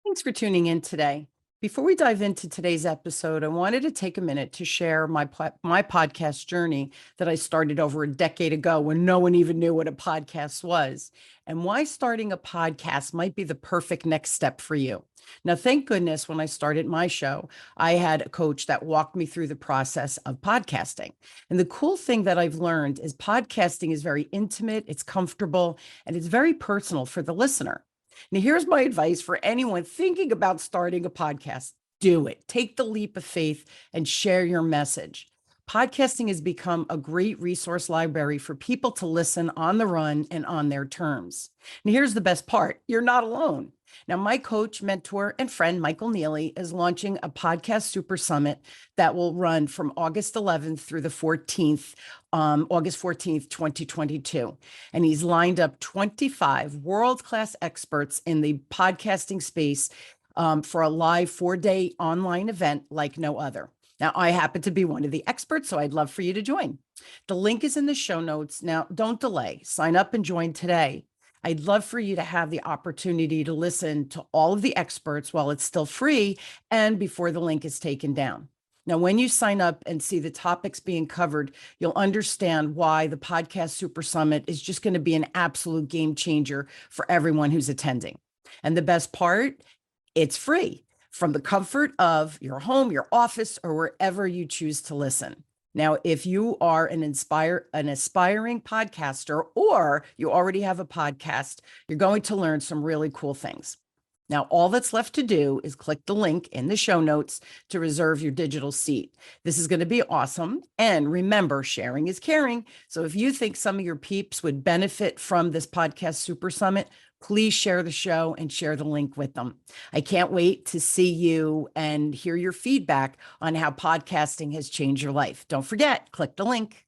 Thanks for tuning in today. Before we dive into today's episode, I wanted to take a minute to share my podcast journey that I started over a decade ago when no one even knew what a podcast was, and why starting a podcast might be the perfect next step for you. Now, thank goodness when I started my show, I had a coach that walked me through the process of podcasting. And the cool thing that I've learned is podcasting is very intimate, it's comfortable, and it's very personal for the listener. Now, here's my advice for anyone thinking about starting a podcast. Do it. Take the leap of faith and share your message. Podcasting has become a great resource library for people to listen on the run and on their terms. And here's the best part. You're not alone. Now, my coach, mentor, and friend, Michael Neely, is launching a podcast super summit that will run from August 11th through the 14th, August 14th, 2022. And he's lined up 25 world-class experts in the podcasting space for a live 4-day online event like no other. Now, I happen to be one of the experts, so I'd love for you to join. The link is in the show notes. Now, don't delay. Sign up and join today. I'd love for you to have the opportunity to listen to all of the experts while it's still free and before the link is taken down. Now, when you sign up and see the topics being covered, you'll understand why the Podcast Super Summit is just going to be an absolute game changer for everyone who's attending. And the best part, it's free from the comfort of your home, your office, or wherever you choose to listen. Now, if you are an aspiring podcaster, or you already have a podcast, you're going to learn some really cool things. Now, all that's left to do is click the link in the show notes to reserve your digital seat. This is going to be awesome. And remember, sharing is caring. So if you think some of your peeps would benefit from this Podcast Super Summit, please share the show and share the link with them. I can't wait to see you and hear your feedback on how podcasting has changed your life. Don't forget, click the link.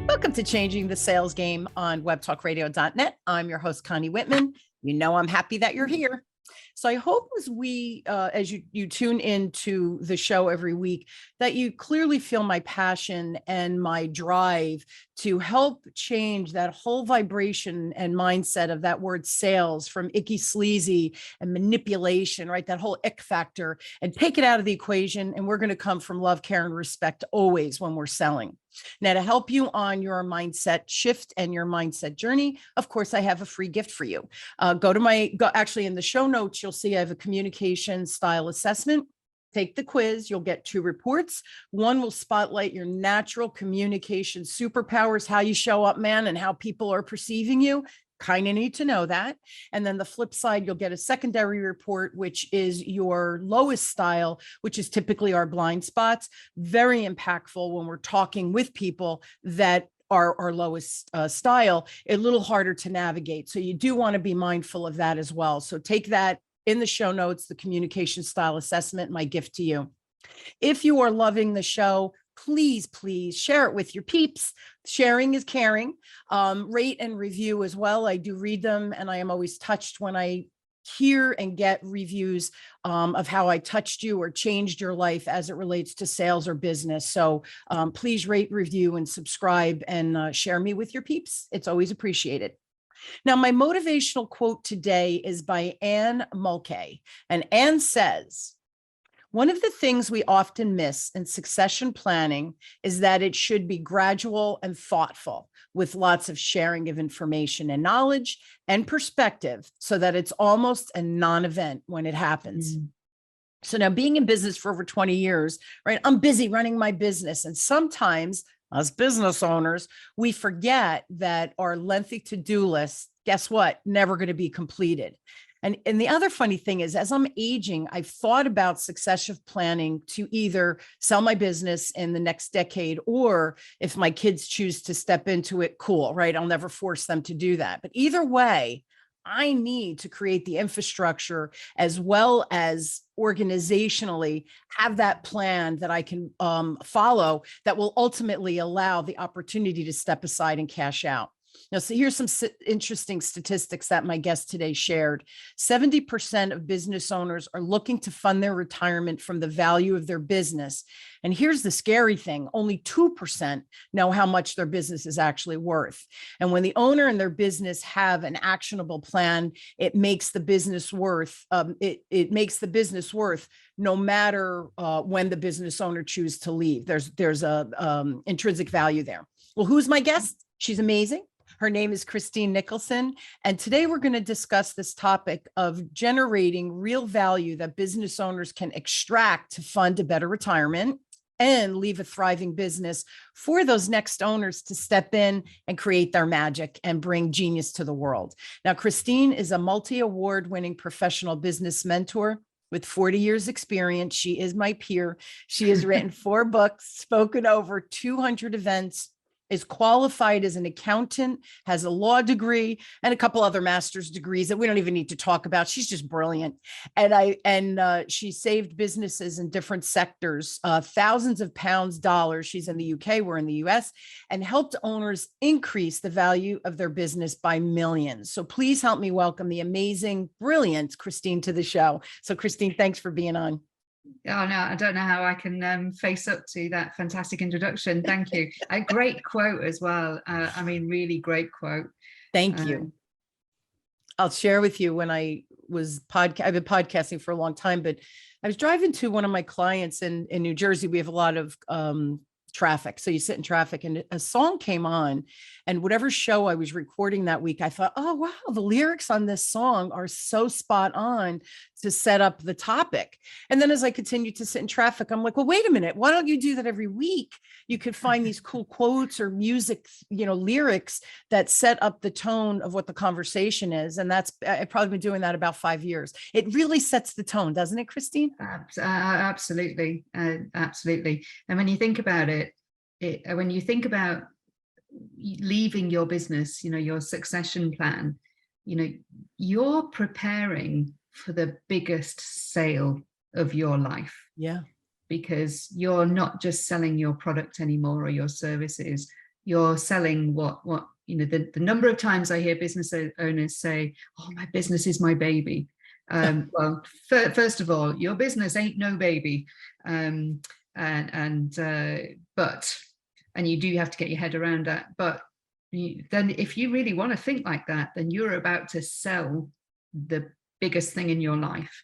Welcome to Changing the Sales Game on webtalkradio.net. I'm your host, Connie Whitman. You know I'm happy that you're here. So I hope as you tune into the show every week, that you clearly feel my passion and my drive to help change that whole vibration and mindset of that word sales from icky, sleazy, and manipulation, right? That whole ick factor, and take it out of the equation. And we're going to come from love, care, and respect always when we're selling. Now, to help you on your mindset shift and your mindset journey, of course, I have a free gift for you. Actually in the show notes, you'll see I have a communication style assessment. Take the quiz. You'll get 2 reports. One will spotlight your natural communication superpowers, how you show up, man, and how people are perceiving you. Kind of need to know that. And then the flip side, you'll get a secondary report, which is your lowest style, which is typically our blind spots. Very impactful when we're talking with people that are our lowest style, a little harder to navigate. So you do want to be mindful of that as well. So take that in the show notes, the communication style assessment, my gift to you. If you are loving the show, please share it with your peeps. Sharing is caring. Rate and review as well. I do read them, and I am always touched when I hear and get reviews of how I touched you or changed your life as it relates to sales or business. So please rate, review, and subscribe, and share me with your peeps. It's always appreciated. Now, my motivational quote today is by Anne Mulcahy, and Anne says, "One of the things we often miss in succession planning is that it should be gradual and thoughtful, with lots of sharing of information and knowledge and perspective, so that it's almost a non-event when it happens." So now, being in business for over 20 years, right? I'm busy running my business. And sometimes as business owners, we forget that our lengthy to-do list, guess what? Never going to be completed. And the other funny thing is, as I'm aging, I've thought about succession planning to either sell my business in the next decade, or if my kids choose to step into it, cool, right? I'll never force them to do that. But either way, I need to create the infrastructure as well as organizationally have that plan that I can follow that will ultimately allow the opportunity to step aside and cash out. Now, so here's some interesting statistics that my guest today shared. 70% of business owners are looking to fund their retirement from the value of their business. And here's the scary thing, only 2% know how much their business is actually worth. And when the owner and their business have an actionable plan, it makes the business worth, it makes the business worth no matter when the business owner chooses to leave. There's a intrinsic value there. Well, who's my guest? She's amazing. Her name is Christine Nicholson. And today we're going to discuss this topic of generating real value that business owners can extract to fund a better retirement and leave a thriving business for those next owners to step in and create their magic and bring genius to the world. Now, Christine is a multi-award winning professional business mentor with 40 years experience. She is my peer. She has written 4 books, spoken over 200 events, is qualified as an accountant, has a law degree and a couple other master's degrees that we don't even need to talk about. She's just brilliant. And she saved businesses in different sectors, thousands of pounds, dollars. She's in the UK, we're in the US, and helped owners increase the value of their business by millions. So please help me welcome the amazing, brilliant Christine to the show. So Christine, thanks for being on. Oh, no, I don't know how I can face up to that fantastic introduction. Thank you. A great quote as well. I mean, really great quote. Thank you. I'll share with you when I've been podcasting for a long time, but I was driving to one of my clients in New Jersey. We have a lot of traffic. So you sit in traffic and a song came on, and whatever show I was recording that week, I thought, oh, wow, the lyrics on this song are so spot on to set up the topic. And then as I continued to sit in traffic, I'm like, well, wait a minute, why don't you do that every week? You could find these cool quotes or music, lyrics that set up the tone of what the conversation is. And I've probably been doing that about 5 years. It really sets the tone, doesn't it, Christine? Absolutely. Absolutely. And when you think about it, when you think about leaving your business, your succession plan, you're preparing for the biggest sale of your life. Yeah. Because you're not just selling your product anymore or your services, you're selling the number of times I hear business owners say, oh, my business is my baby. Well, first of all, your business ain't no baby. And you do have to get your head around that. But then if you really want to think like that, then you're about to sell the biggest thing in your life.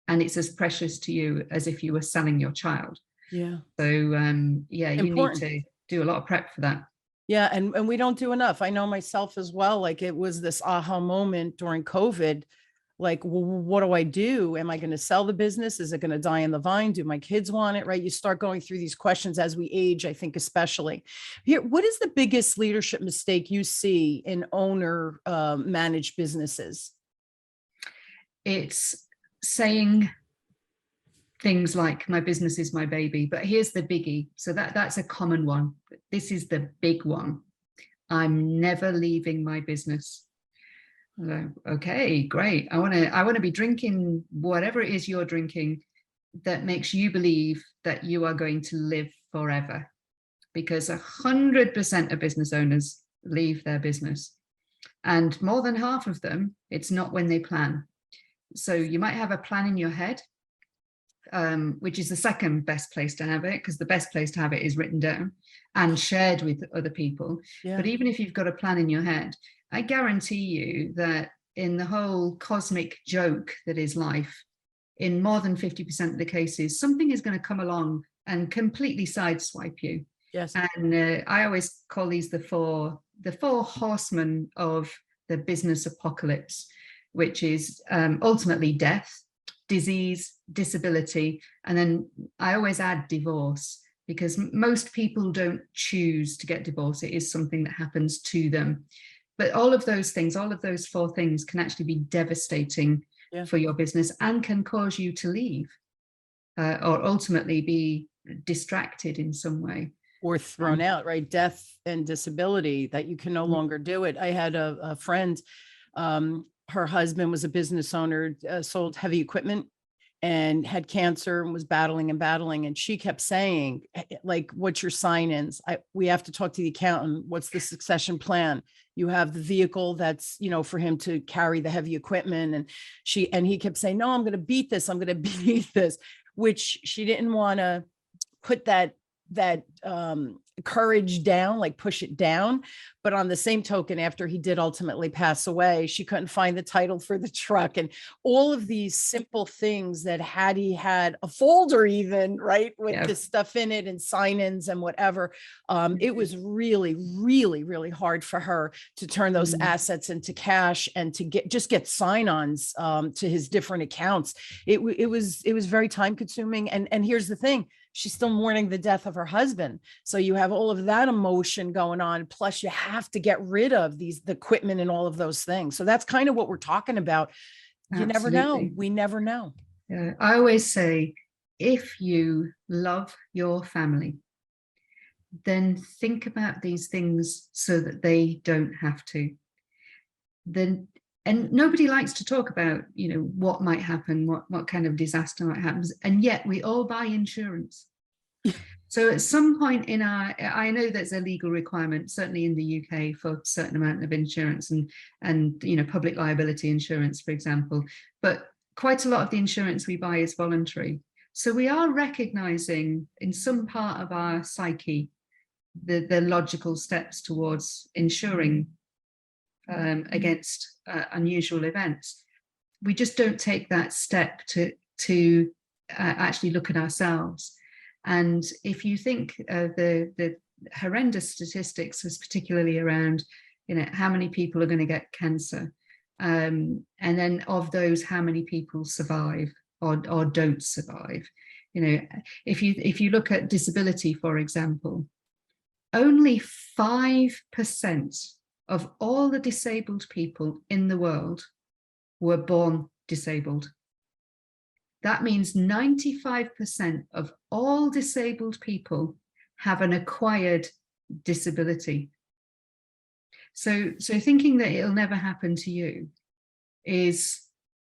And it's as precious to you as if you were selling your child. Yeah. So, you need to do a lot of prep for that. Yeah. And we don't do enough. I know myself as well. Like it was this aha moment during COVID. Like, well, what do I do? Am I going to sell the business? Is it going to die on the vine? Do my kids want it? Right. You start going through these questions as we age, I think, especially here. What is the biggest leadership mistake you see in owner managed businesses? It's saying things like, my business is my baby, but here's the biggie. So that's a common one. This is the big one. I'm never leaving my business. Okay, great. I want to be drinking whatever it is you're drinking that makes you believe that you are going to live forever, because 100% of business owners leave their business, and more than half of them, it's not when they plan. So you might have a plan in your head, which is the second best place to have it, because the best place to have it is written down and shared with other people. Yeah. But even if you've got a plan in your head, I guarantee you that in the whole cosmic joke that is life, in more than 50% of the cases, something is going to come along and completely sideswipe you. Yes. And I always call these the four horsemen of the business apocalypse, which is ultimately death, disease, disability, and then I always add divorce, because most people don't choose to get divorced. It is something that happens to them. But all of those things, all of those 4 things can actually be devastating for your business and can cause you to leave or ultimately be distracted in some way. Or thrown out, right? Death and disability, that you can no longer do it. I had a friend, her husband was a business owner, sold heavy equipment. and had cancer and was battling and battling. And she kept saying, like, what's your sign-ins? We have to talk to the accountant. What's the succession plan? You have the vehicle that's, for him to carry the heavy equipment. And he kept saying, no, I'm going to beat this. I'm going to beat this, which she didn't want to put that courage down, like push it down. But on the same token, after he did ultimately pass away, she couldn't find the title for the truck, and all of these simple things that had he had a folder even, right, with this stuff in it and sign-ins and whatever, it was really, really, really hard for her to turn those assets into cash and to get sign-ons to his different accounts. It was very time consuming. And here's the thing, she's still mourning the death of her husband. So you have all of that emotion going on. Plus you have to get rid of the equipment and all of those things. So that's kind of what we're talking about. You never know. We never know. Yeah. I always say, if you love your family, then think about these things so that they don't have to. And nobody likes to talk about, what might happen, what kind of disaster might happen. And yet we all buy insurance. So at some point I know there's a legal requirement, certainly in the UK, for a certain amount of insurance and public liability insurance, for example. But quite a lot of the insurance we buy is voluntary. So we are recognizing in some part of our psyche the logical steps towards insuring against unusual events. We just don't take that step to actually look at ourselves. And if you think the horrendous statistics, is particularly around, how many people are going to get cancer, and then of those, how many people survive or don't survive. If you look at disability, for example, only 5% of all the disabled people in the world were born disabled. That means 95% of all disabled people have an acquired disability. So thinking that it'll never happen to you is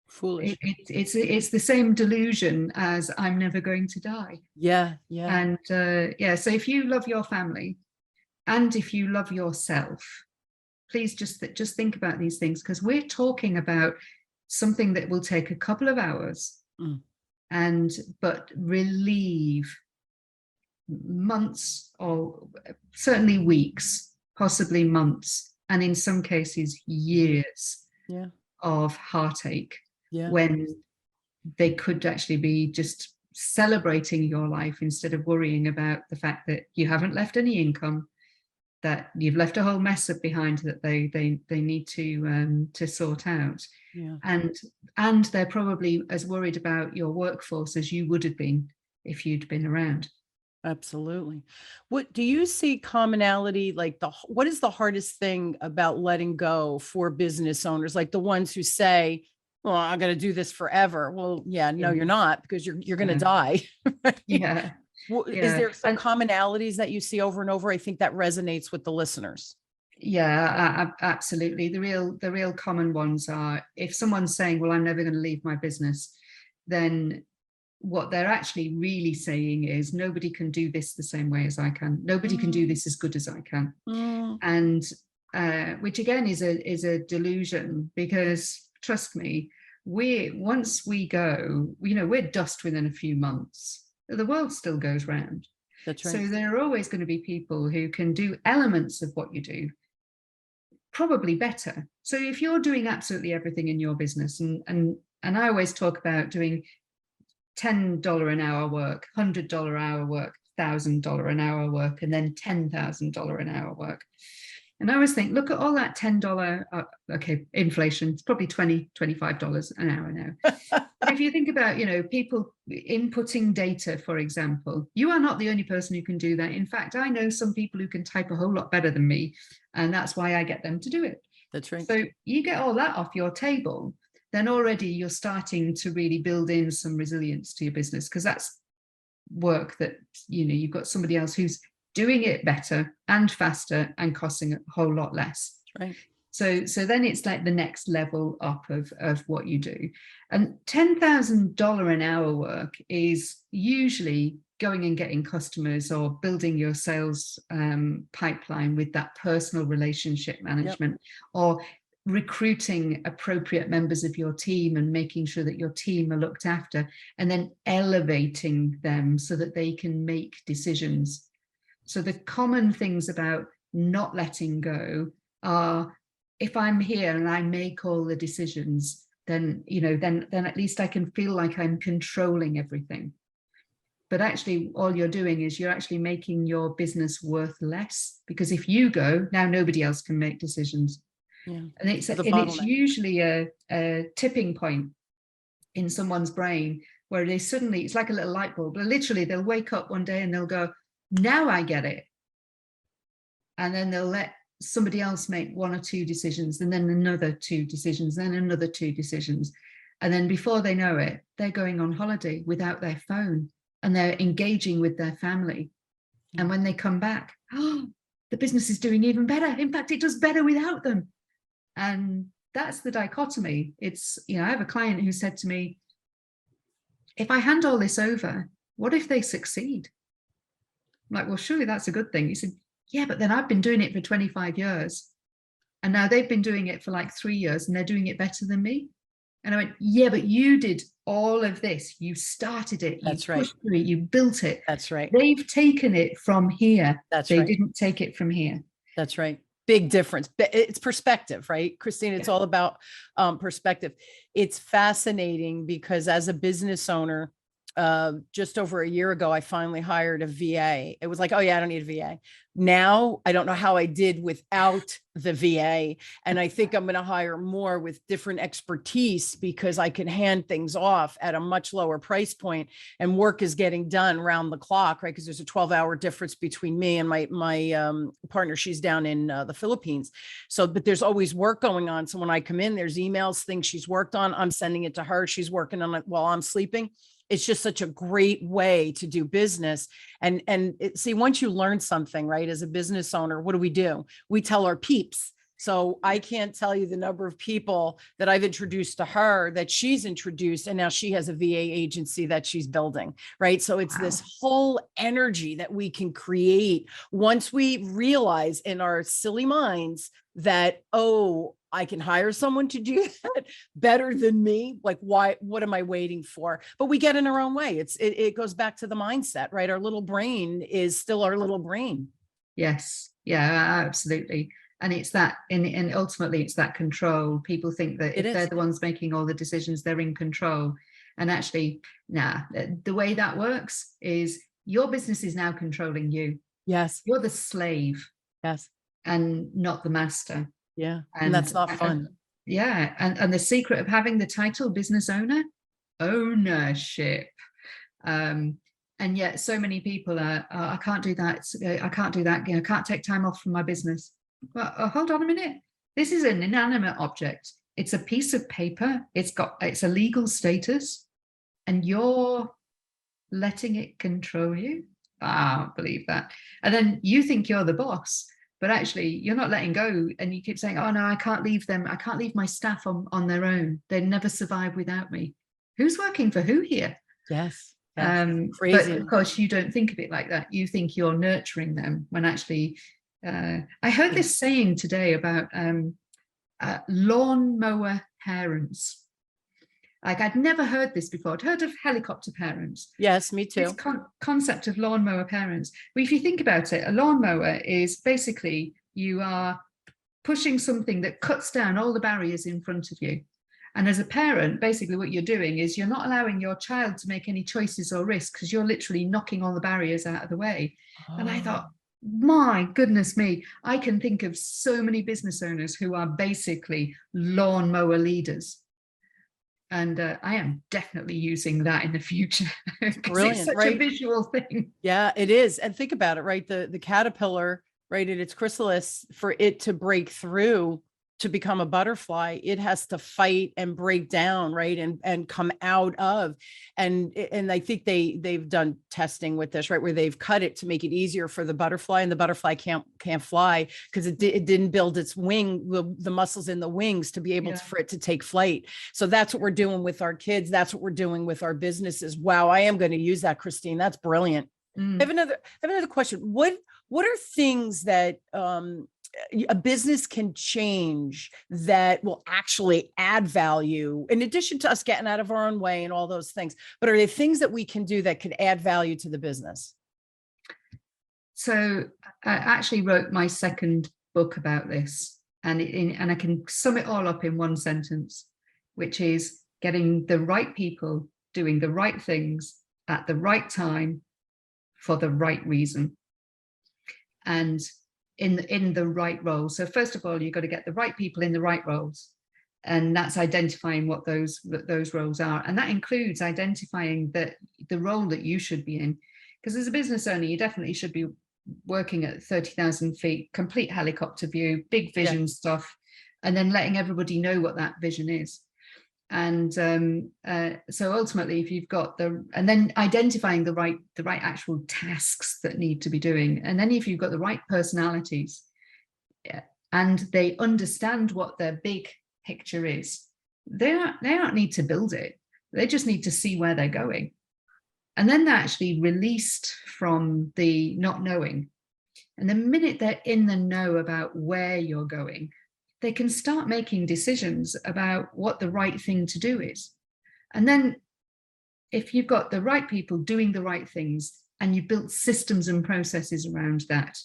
foolish. It's the same delusion as I'm never going to die. Yeah. And so if you love your family and if you love yourself, please just think about these things, because we're talking about something that will take a couple of hours but relieve months, or certainly weeks, possibly months, and in some cases years of heartache, when they could actually be just celebrating your life instead of worrying about the fact that you haven't left any income, that you've left a whole mess up behind that they need to sort out. And they're probably as worried about your workforce as you would have been if you'd been around. Absolutely. What do you see commonality, like what is the hardest thing about letting go for business owners, like the ones who say, well, I'm going to do this forever? Well, no, you're not, because you're going to die. Right? Is there some commonalities that you see over and over? I think that resonates with the listeners. Yeah, absolutely. The real common ones are, if someone's saying, well, I'm never going to leave my business, then what they're actually really saying is, nobody can do this the same way as I can. Nobody can do this as good as I can. And which again is a delusion, because trust me, once we go, we're dust within a few months. The world still goes round. That's right. So there are always going to be people who can do elements of what you do probably better. So if you're doing absolutely everything in your business, and I always talk about doing $10 an hour work, $100 hour work, $1,000 an hour work, and then $10,000 an hour work. And I always think, look at all that $10, inflation, it's probably $20, $25 an hour now. But if you think about, people inputting data, for example, you are not the only person who can do that. In fact, I know some people who can type a whole lot better than me, and that's why I get them to do it. That's right. So you get all that off your table, then already you're starting to really build in some resilience to your business, because that's work that, you've got somebody else who's doing it better and faster and costing a whole lot less. Right. So then it's like the next level up of what you do. And $10,000 an hour work is usually going and getting customers or building your sales pipeline with that personal relationship management, or recruiting appropriate members of your team and making sure that your team are looked after, and then elevating them so that they can make decisions. So the common things about not letting go are, if I'm here and I make all the decisions, then, you know, then at least I can feel like I'm controlling everything. But actually, all you're doing is you're actually making your business worth less, because if you go, now nobody else can make decisions. Yeah. And it's usually a tipping point in someone's brain where they suddenly, it's like a little light bulb, but literally they'll wake up one day and they'll go, now I get it. And then they'll let somebody else make one or two decisions, and then another two decisions, then another two decisions. And then before they know it, they're going on holiday without their phone, and they're engaging with their family. And when they come back, oh, the business is doing even better. In fact, it does better without them. And that's the dichotomy. It's, you know, I have a client who said to me, if I hand all this over, what if they succeed? I'm like, well, surely that's a good thing. He said, yeah, but then I've been doing it for 25 years. And now they've been doing it for like 3 years and they're doing it better than me. And I went, yeah, but you did all of this. You started it. That's you right. pushed through it. You built it. That's right. They've taken it from here. That's they right. didn't take it from here. That's right. Big difference. It's perspective, right, Christine? It's all about perspective. It's fascinating because as a business owner, just over a year ago, I finally hired a VA. It was like, oh yeah, I don't need a VA. Now I don't know how I did without the VA. And I think I'm going to hire more with different expertise because I can hand things off at a much lower price point, and work is getting done round the clock, right? Because there's a 12-hour difference between me and my partner. She's down in the Philippines. So, but there's always work going on. So when I come in, there's emails, things she's worked on. I'm sending it to her. She's working on it while I'm sleeping. It's just such a great way to do business. And see, once you learn something, right, as a business owner, what do? We tell our peeps. So I can't tell you the number of people that I've introduced to her that she's introduced, and now she has a VA agency that she's building, right? So it's this whole energy that we can create once we realize in our silly minds that, oh, I can hire someone to do that better than me. Like, why, what am I waiting for? But we get in our own way. It goes back to the mindset, right? Our little brain is still our little brain. Yes. Yeah, absolutely. And it's that, and ultimately it's that control. People think that if they're the ones making all the decisions, they're in control. And actually, nah, the way that works is your business is now controlling you. Yes. You're the slave. Yes. And not the master. Yeah. And that's not fun. Yeah. And the secret of having the title business owner, ownership. And yet so many people are, I can't do that. I can't do that. You know, I can't take time off from my business. Well, hold on a minute. This is an inanimate object. It's a piece of paper. It's a legal status, and you're letting it control you. I don't believe that. And then you think you're the boss, but actually you're not letting go. And you keep saying, oh no, I can't leave them. I can't leave my staff on their own. They'd never survive without me. Who's working for who here? Yes. Crazy. But of course you don't think of it like that. You think you're nurturing them when actually, I heard this saying today about lawnmower parents. Like, I'd never heard this before. I'd heard of helicopter parents. Yes, me too. This concept of lawnmower parents. Well, if you think about it, a lawnmower is basically you are pushing something that cuts down all the barriers in front of you. And as a parent, basically what you're doing is you're not allowing your child to make any choices or risks, because you're literally knocking all the barriers out of the way. Oh. And I thought, my goodness me, I can think of so many business owners who are basically lawnmower leaders. And I am definitely using that in the future. Brilliant, it's such right? a visual thing. Yeah, it is. And think about it, right? The caterpillar, right, at its chrysalis, for it to break through, to become a butterfly, it has to fight and break down, right? And come out of, and I think they've done testing with this, right? Where they've cut it to make it easier for the butterfly, and the butterfly can't fly because it didn't build its wing, the muscles in the wings to be able to, for it to take flight. So that's what we're doing with our kids. That's what we're doing with our businesses. Wow. I am going to use that, Christine. That's brilliant. I have another question. What are things that, a business can change that will actually add value in addition to us getting out of our own way and all those things? But are there things that we can do that could add value to the business? So I actually wrote my second book about this, and I can sum it all up in one sentence, which is getting the right people doing the right things at the right time for the right reason. And in the right role. So first of all, you've got to get the right people in the right roles. And that's identifying what those roles are. And that includes identifying the role that you should be in. Because as a business owner, you definitely should be working at 30,000 feet, complete helicopter view, big vision stuff, and then letting everybody know what that vision is. And so ultimately, if you've got and then identifying the right actual tasks that need to be doing, and then if you've got the right personalities, and they understand what their big picture is, they don't need to build it. They just need to see where they're going, and then they're actually released from the not knowing. And the minute they're in the know about where you're going, they can start making decisions about what the right thing to do is. And then if you've got the right people doing the right things and you built systems and processes around that,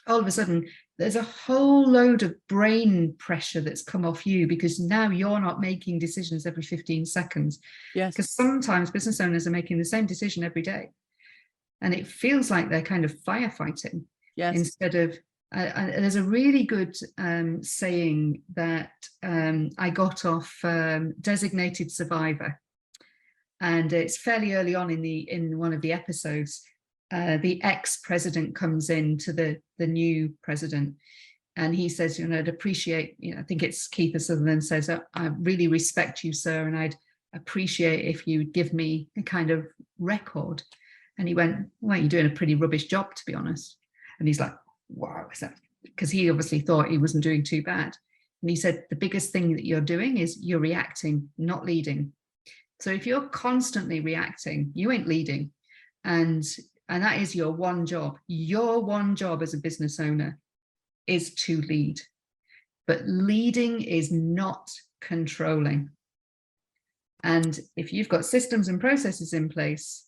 all of a sudden there's a whole load of brain pressure that's come off you, because now you're not making decisions every 15 seconds. Because sometimes business owners are making the same decision every day, and it feels like they're kind of firefighting instead of there's a really good saying that I got off Designated Survivor, and it's fairly early on in one of the episodes. The ex-president comes in to the new president, and he says, I'd appreciate, I think it's Keith Sutherland says, I really respect you, sir, and I'd appreciate if you give me a kind of record. And he went, well, you're doing a pretty rubbish job, to be honest. And he's like, wow, is that? Because he obviously thought he wasn't doing too bad. And he said, the biggest thing that you're doing is you're reacting, not leading. So if you're constantly reacting, you ain't leading. And that is your one job. Your one job as a business owner is to lead. But leading is not controlling. And if you've got systems and processes in place,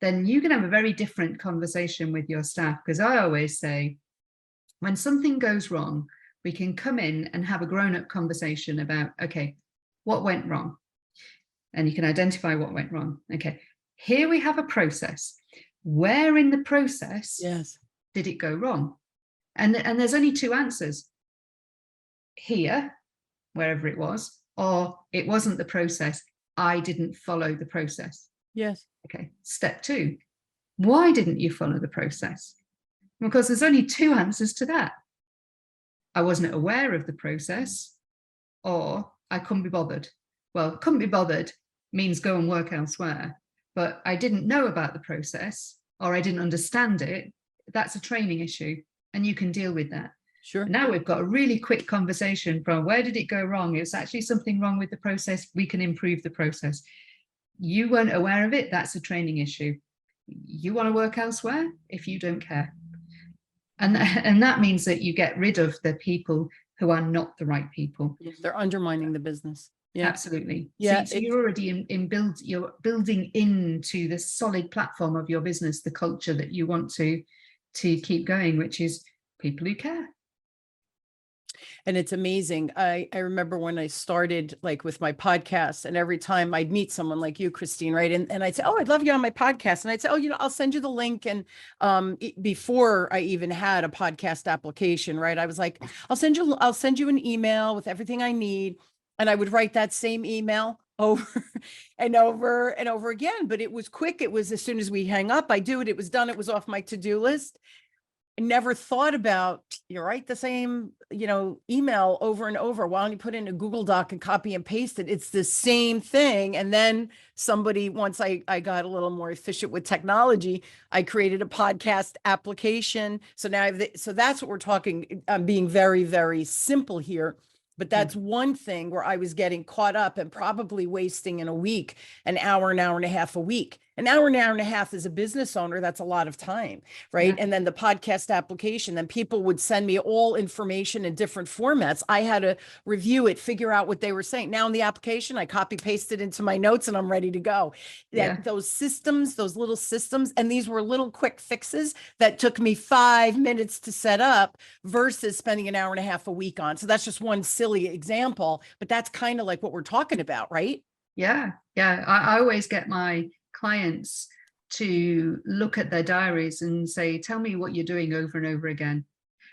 then you can have a very different conversation with your staff. Because I always say, when something goes wrong, we can come in and have a grown-up conversation about, okay, what went wrong? And you can identify what went wrong. Okay, here we have a process. Where in the process did it go wrong? And there's only two answers. Here, wherever it was, or it wasn't the process. I didn't follow the process. Okay, step two. Why didn't you follow the process? Because there's only two answers to that. I wasn't aware of the process, or I couldn't be bothered. Well, couldn't be bothered means go and work elsewhere. But I didn't know about the process, or I didn't understand it. That's a training issue, and you can deal with that. Sure. Now we've got a really quick conversation from where did it go wrong? It's actually something wrong with the process. We can improve the process. You weren't aware of it. That's a training issue. You want to work elsewhere if you don't care. And that means that you get rid of the people who are not the right people. They're undermining the business. Absolutely. So you're already you're building into the solid platform of your business, the culture that you want to keep going, which is people who care. And it's amazing. I remember when I started like with my podcast, and every time I'd meet someone like you, Christine, right? And I'd say, oh, I'd love you on my podcast. And I'd say, oh, I'll send you the link. And before I even had a podcast application, right? I was like, I'll send you an email with everything I need. And I would write that same email over and over and over again. But it was quick. It was as soon as we hang up, I do it. It was done. It was off my to-do list. I never thought about, you write the same, email over and over. Why don't you put in a Google Doc and copy and paste it? It's the same thing. And then somebody, once I got a little more efficient with technology, I created a podcast application. So now so that's what we're talking. I'm being very, very simple here. But that's one thing where I was getting caught up and probably wasting in a week, an hour and a half a week. An hour and a half as a business owner, that's a lot of time, right? Yeah. And then the podcast application, then people would send me all information in different formats. I had to review it, figure out what they were saying. Now in the application, I copy paste it into my notes and I'm ready to go. Yeah. Those systems, those little systems, and these were little quick fixes that took me 5 minutes to set up versus spending an hour and a half a week on. So that's just one silly example, but that's kind of like what we're talking about, right? Yeah. Yeah. I always get my clients to look at their diaries and say, tell me what you're doing over and over again.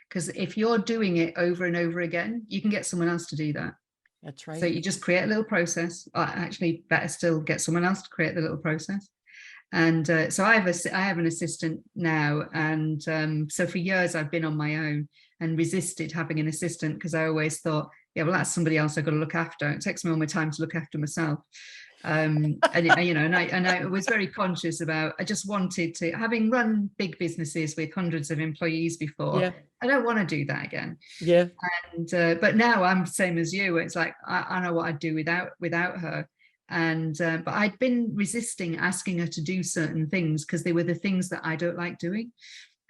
Because if you're doing it over and over again, you can get someone else to do that. That's right. So you just create a little process. Actually, better still, get someone else to create the little process. And so I have an assistant now. And so for years I've been on my own and resisted having an assistant because I always thought, yeah, well, that's somebody else I've got to look after. It takes me all my time to look after myself. And I was very conscious about, I just wanted to, having run big businesses with hundreds of employees before, Yeah. I don't want to do that again. Yeah. And but now I'm the same as you. It's like I know what I'd do without her. And but I'd been resisting asking her to do certain things because they were the things that I don't like doing.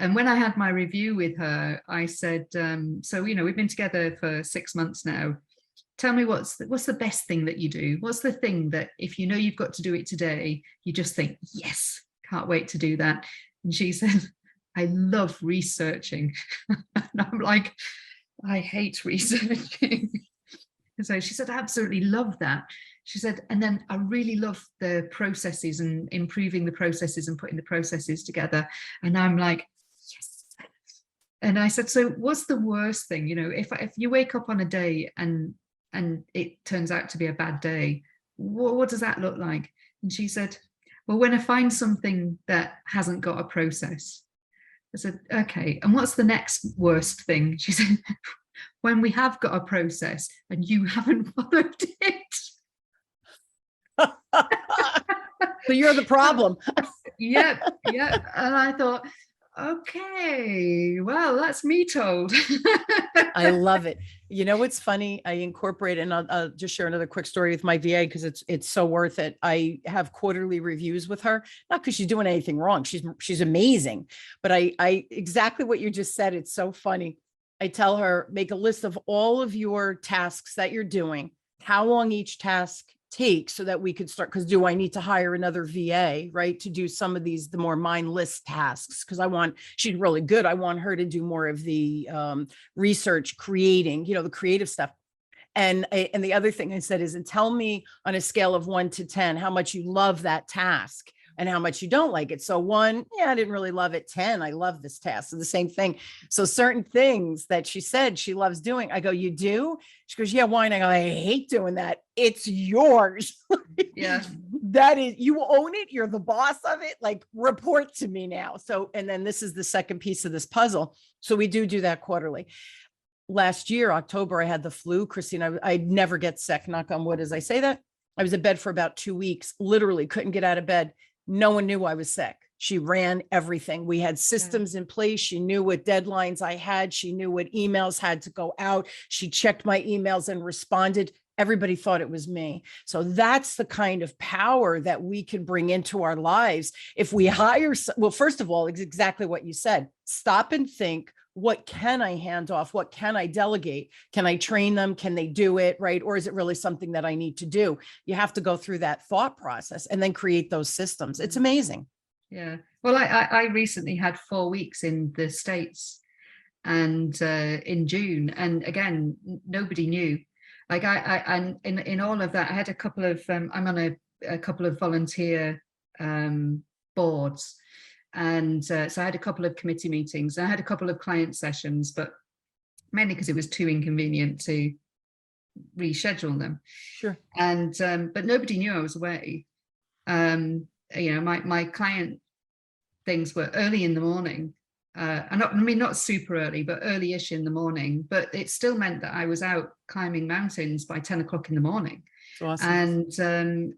And when I had my review with her, I said, so we've been together for 6 months now. Tell me what's the best thing that you do? What's the thing that if you know you've got to do it today, you just think, yes, can't wait to do that. And she said, I love researching. And I'm like, I hate researching. And so she said, I absolutely love that. She said, and then I really love the processes and improving the processes and putting the processes together. And I'm like, yes. And I said, so what's the worst thing? If you wake up on a day and it turns out to be a bad day, what does that look like? And she said, well, when I find something that hasn't got a process. I said, okay, and what's the next worst thing? She said, when we have got a process and you haven't followed it. So you're the problem. Yep. And I thought, okay, well, that's me told. I love it. You know what's funny? I incorporate, and I'll just share another quick story with my VA because it's so worth it. I have quarterly reviews with her, not because she's doing anything wrong. She's amazing, but I exactly what you just said. It's so funny. I tell her, make a list of all of your tasks that you're doing, how long each task take so that we could start, because do I need to hire another VA, right, to do some of these, the more mindless tasks? Because she's really good. I want her to do more of the research, creating, the creative stuff. And the other thing I said is, and tell me on a scale of 1 to 10, how much you love that task and how much you don't like it. So 1, yeah, I didn't really love it. 10, I love this task. So the same thing. So certain things that she said she loves doing, I go, you do? She goes, yeah, why? And I go, I hate doing that. It's yours. Yeah. That is, you own it. You're the boss of it. Like, report to me now. So, and then this is the second piece of this puzzle. So we do that quarterly. Last year, October, I had the flu. Christine, I never get sick, knock on wood as I say that. I was in bed for about 2 weeks, literally couldn't get out of bed. No one knew I was sick. She ran everything. We had systems in place. She knew what deadlines I had. She knew what emails had to go out. She checked my emails and responded. Everybody thought it was me. So that's the kind of power that we can bring into our lives. If we hire, well, first of all, it's exactly what you said. Stop and think, what can I hand off? What can I delegate? Can I train them? Can they do it? Right? Or is it really something that I need to do? You have to go through that thought process and then create those systems. It's amazing. Yeah. Well, I recently had 4 weeks in the States and in June. And again, nobody knew. Like and in all of that, I had a couple of, I'm on a couple of volunteer boards. And so I had a couple of committee meetings. I had a couple of client sessions, but mainly because it was too inconvenient to reschedule them. Sure. And but nobody knew I was away. My client things were early in the morning, I mean, not super early, but early-ish in the morning. But it still meant that I was out climbing mountains by 10 o'clock in the morning. It's awesome.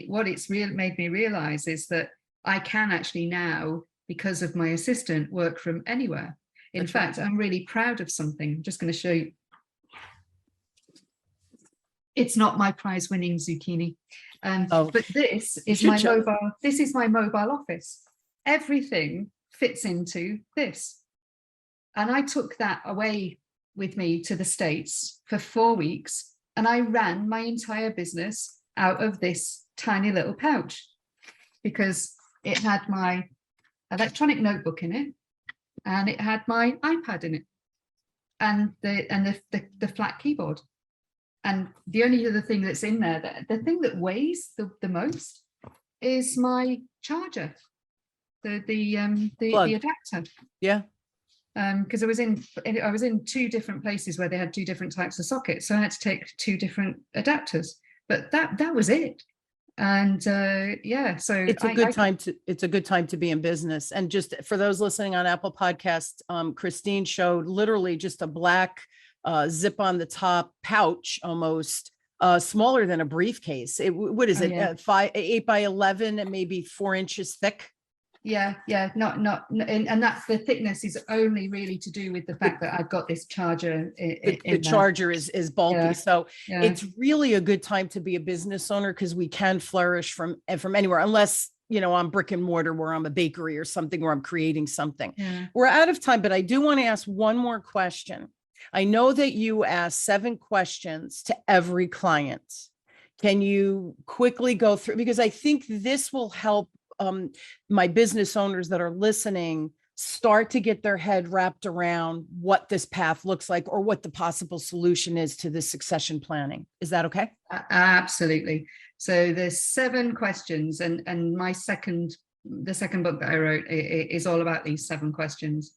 What it's made me realize is that I can actually now, because of my assistant, work from anywhere. In fact, I'm really proud of something. I'm just going to show you. It's not my prize-winning zucchini, but this is my mobile. This is my mobile office. Everything fits into this, and I took that away with me to the States for 4 weeks, and I ran my entire business out of this tiny little pouch because it had my electronic notebook in it, and it had my iPad in it, and the flat keyboard. And the only other thing that's in there, the thing that weighs the most, is my charger, the adapter. Yeah. Because I was in 2 different places where they had 2 different types of sockets, so I had to take 2 different adapters. But that was it. And yeah, so it's a good time to be in business. And just for those listening on Apple Podcasts, Christine showed literally just a black zip on the top pouch, almost smaller than a briefcase. What is it? 8 by 11 and maybe 4 inches thick. Yeah, and that's the thickness is only really to do with the fact that I've got this charger. The charger is bulky, yeah. So yeah. It's really a good time to be a business owner because we can flourish from anywhere, unless I'm brick and mortar where I'm a bakery or something where I'm creating something. Yeah. We're out of time, but I do want to ask one more question. I know that you ask 7 questions to every client. Can you quickly go through, because I think this will help my business owners that are listening start to get their head wrapped around what this path looks like or what the possible solution is to this succession planning. Is that okay? Absolutely. So there's 7 questions, and the second book that I wrote is all about these 7 questions.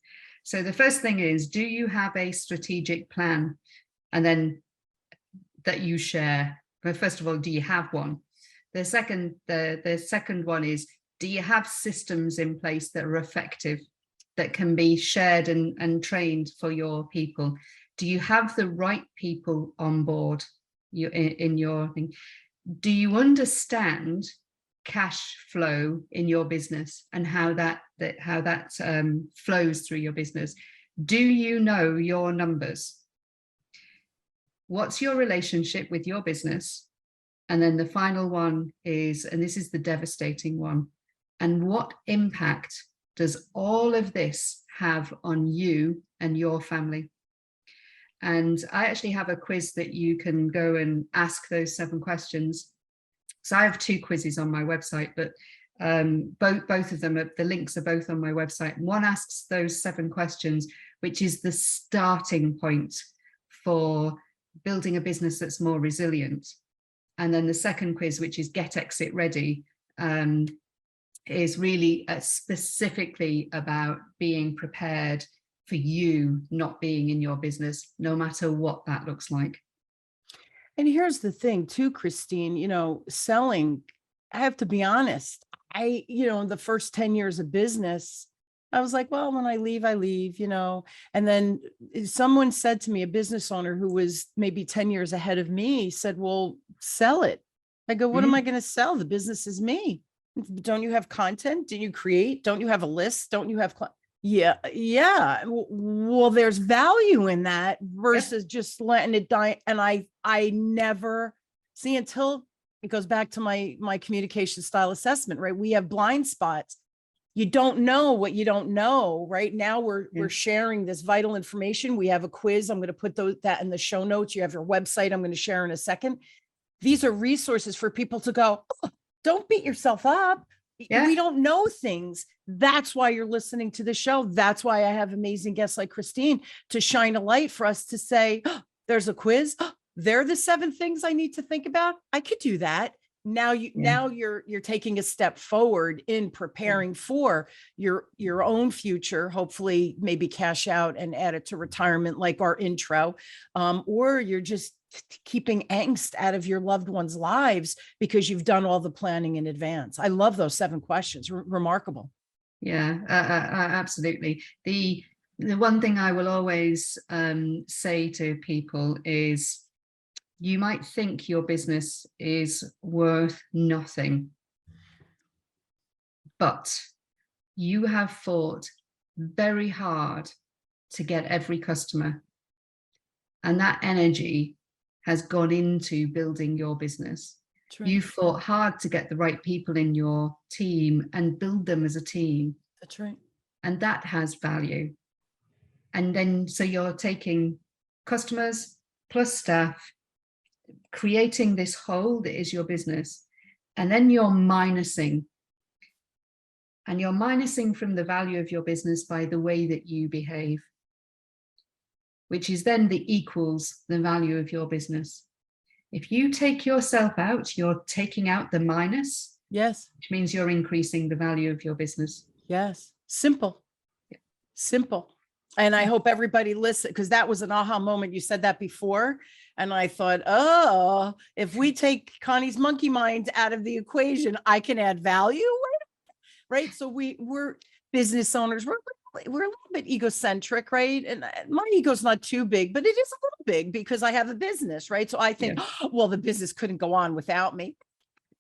So the first thing is, do you have a strategic plan? And then that you share. But first of all, do you have one? The second one is, do you have systems in place that are effective, that can be shared and trained for your people? Do you have the right people on board in your thing? Do you understand cash flow in your business and how that flows through your business? Do you know your numbers? What's your relationship with your business? And then the final one is, and this is the devastating one, and what impact does all of this have on you and your family? And I actually have a quiz that you can go and ask those 7 questions. So I have 2 quizzes on my website, but both of them, the links are both on my website. One asks those 7 questions, which is the starting point for building a business that's more resilient. And then the second quiz, which is Get Exit Ready, is really specifically about being prepared for you not being in your business, no matter what that looks like. And here's the thing too, Christine, selling, I have to be honest, in the first 10 years of business, I was like, well, when I leave, and then someone said to me, a business owner who was maybe 10 years ahead of me, said, well, sell it. I go, what am I going to sell? The business is me. Don't you have content? Do you create? Don't you have a list? Don't you have? Yeah. Well, there's value in that versus just letting it die. And I never see, until it goes back to my communication style assessment, right? We have blind spots. You don't know what you don't know. Right now we're sharing this vital information. We have a quiz. I'm going to put that in the show notes. You have your website. I'm going to share in a second. These are resources for people to go, oh, don't beat yourself up. Yeah. We don't know things. That's why you're listening to the show. That's why I have amazing guests like Christine to shine a light for us to say, oh, there's a quiz. Oh, they're the 7 things I need to think about. I could do that. Now you're taking a step forward in preparing for your own future, hopefully maybe cash out and add it to retirement like our intro, or you're just keeping angst out of your loved ones' lives because you've done all the planning in advance. I love those 7 questions. Remarkable. Yeah, absolutely. The one thing I will always say to people is, you might think your business is worth nothing, but you have fought very hard to get every customer, and that energy has gone into building your business. You fought hard to get the right people in your team and build them as a team. That's right. And that has value. And then, so you're taking customers plus staff, creating this whole that is your business. And then you're minusing. And you're minusing from the value of your business by the way that you behave, which is then the equals the value of your business. If you take yourself out, you're taking out the minus. Yes. Which means you're increasing the value of your business. Yes. Simple. Simple. And I hope everybody listened, because that was an aha moment. You said that before. And I thought, oh, if we take Connie's monkey mind out of the equation, I can add value. Right. So we're business owners. We're a little bit egocentric, right? And my ego's not too big, but it is a little big because I have a business, right? So I think, well, the business couldn't go on without me.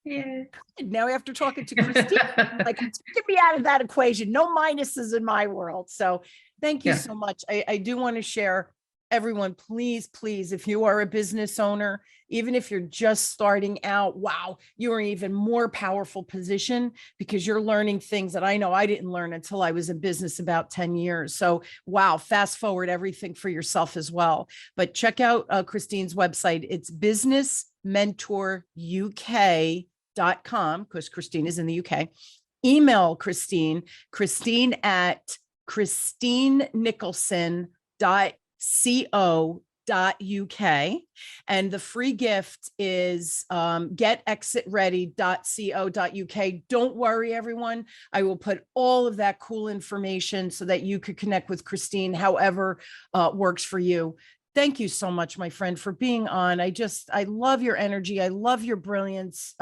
Yeah. Now, after talking to Christine, like, get me out of that equation. No minuses in my world. So thank you so much. I do want to share, everyone, please, if you are a business owner, even if you're just starting out, wow, you're in an even more powerful position because you're learning things that I know I didn't learn until I was in business about 10 years. So, wow, fast forward everything for yourself as well. But check out Christine's website. It's businessmentoruk.com, because Christine is in the UK. Email Christine at christinenicholson.co.uk, and the free gift is getexitready.co.uk. Don't worry, everyone. I will put all of that cool information so that you could connect with Christine however works for you. Thank you so much, my friend, for being on. I love your energy. I love your brilliance.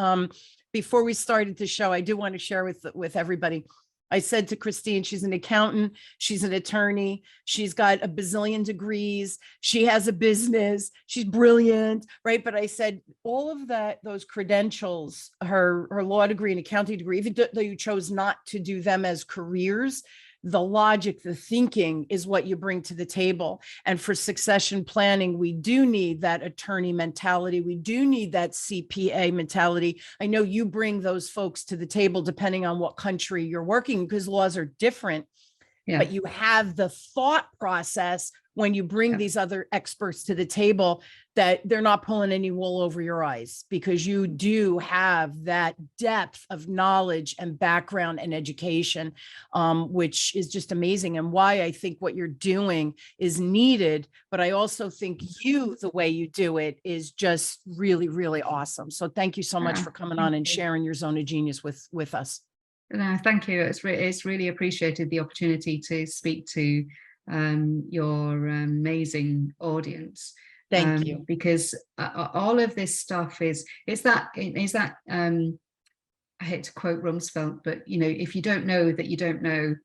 Before we started the show, I do want to share with everybody. I said to Christine, she's an accountant, she's an attorney, she's got a bazillion degrees, she has a business, she's brilliant, right? But I said, all of those credentials, her law degree and accounting degree, even though you chose not to do them as careers, the logic, the thinking is what you bring to the table. And for succession planning, we do need that attorney mentality. We do need that CPA mentality. I know you bring those folks to the table depending on what country you're working, because laws are different. But you have the thought process when you bring these other experts to the table, that they're not pulling any wool over your eyes, because you do have that depth of knowledge and background and education, which is just amazing, and why I think what you're doing is needed. But I also think the way you do it is just really, really awesome. So thank you so much for coming on and sharing your zone of genius with us. No, thank you. It's really appreciated, the opportunity to speak to your amazing audience. Thank you. Because all of this stuff is that I hate to quote Rumsfeld, but if you don't know that you don't know,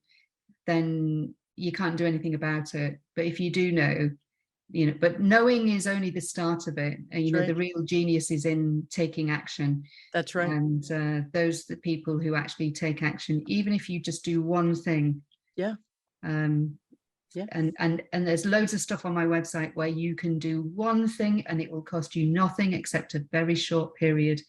then you can't do anything about it. But if you do know, but knowing is only the start of it. And the real genius is in taking action. That's right. And those are the people who actually take action, even if you just do one thing. And there's loads of stuff on my website where you can do one thing and it will cost you nothing except a very short period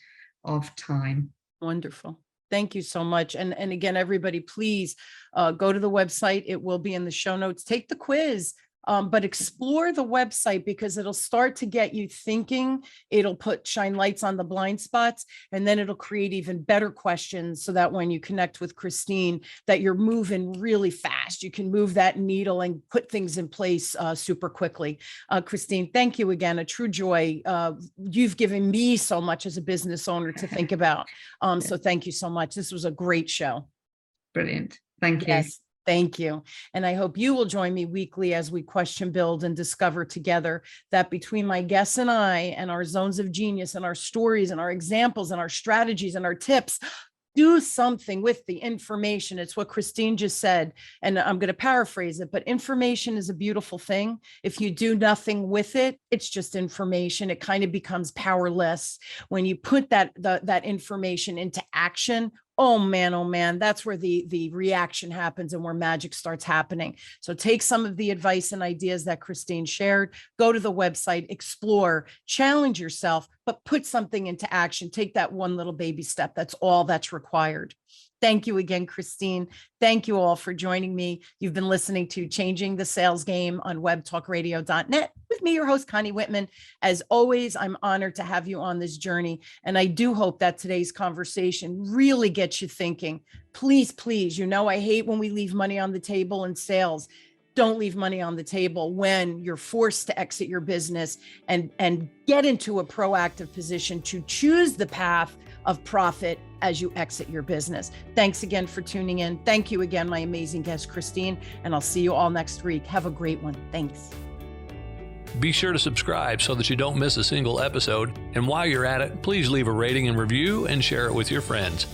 of time. Wonderful. Thank you so much. And again, everybody, please go to the website. It will be in the show notes. Take the quiz. But explore the website, because it'll start to get you thinking. It'll shine lights on the blind spots, and then it'll create even better questions, so that when you connect with Christine, that you're moving really fast. You can move that needle and put things in place super quickly. Christine, thank you again. A true joy. You've given me so much as a business owner to think about. So thank you so much. This was a great show. Brilliant. Thank you. Yes. Thank you. And I hope you will join me weekly as we question, build, and discover together that between my guests and I, and our zones of genius, and our stories, and our examples, and our strategies, and our tips, do something with the information. It's what Christine just said, and I'm going to paraphrase it, but information is a beautiful thing. If you do nothing with it, it's just information. It kind of becomes powerless. When you put that information into action, oh man, that's where the reaction happens and where magic starts happening. So take some of the advice and ideas that Christine shared, go to the website, explore, challenge yourself, but put something into action. Take that one little baby step. That's all that's required. Thank you again, Christine. Thank you all for joining me. You've been listening to Changing the Sales Game on webtalkradio.net with me, your host, Connie Whitman. As always, I'm honored to have you on this journey. And I do hope that today's conversation really gets you thinking. Please, please, I hate when we leave money on the table in sales. Don't leave money on the table when you're forced to exit your business and get into a proactive position to choose the path of profit as you exit your business. Thanks again for tuning in. Thank you again, my amazing guest, Christine, and I'll see you all next week. Have a great one. Thanks. Be sure to subscribe so that you don't miss a single episode. And while you're at it, please leave a rating and review and share it with your friends.